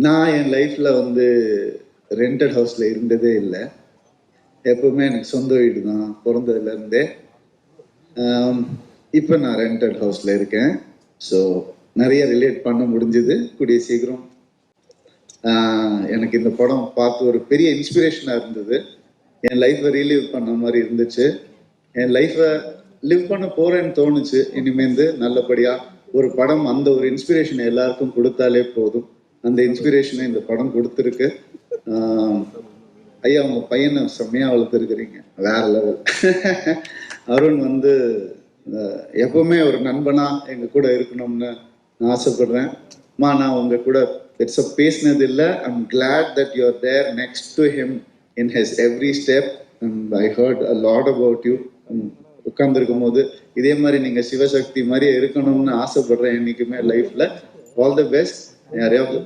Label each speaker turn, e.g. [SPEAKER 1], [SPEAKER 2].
[SPEAKER 1] நான் என் லைஃப்ல வந்து ரெண்டட் ஹவுஸ்ல இருந்ததே இல்லை. எப்பவுமே எனக்கு சொந்த வீடு தான் பிறந்ததுல இருந்தே. இப்போ நான் ரெண்டட் ஹவுஸ்ல இருக்கேன். ஸோ நிறைய ரிலேட் பண்ண முடிஞ்சது. கூடிய சீக்கிரம் எனக்கு இந்த படம் பார்த்து ஒரு பெரிய இன்ஸ்பிரேஷனாக இருந்தது. என் லைஃப்பை ரீலீவ் பண்ண மாதிரி இருந்துச்சு. என் லைஃப்பை லிவ் பண்ண போறேன்னு தோணுச்சு. இனிமேந்து நல்லபடியா ஒரு படம் அந்த ஒரு இன்ஸ்பிரேஷனை எல்லாருக்கும் கொடுத்தாலே போதும். அந்த இன்ஸ்பிரேஷனை இந்த படம் கொடுத்துருக்கு. ஐயா, உங்க பையனை செம்மையா வளர்த்துருக்கிறீங்க, வேற லெவல். அருண் வந்து எப்பவுமே ஒரு நண்பனா எங்க கூட இருக்கணும்னு நான் ஆசைப்படுறேன். நான் உங்க கூட பெருசா பேசினது இல்லை. I'm glad that you are there next to him in his every step. I heard a lot about you. உட்கார்ந்துருக்கும் போது இதே மாதிரி நீங்க சிவசக்தி மாதிரி இருக்கணும்னு ஆசைப்படுறேன் என்னைக்குமே லைஃப்ல. All the best. யாரையாவது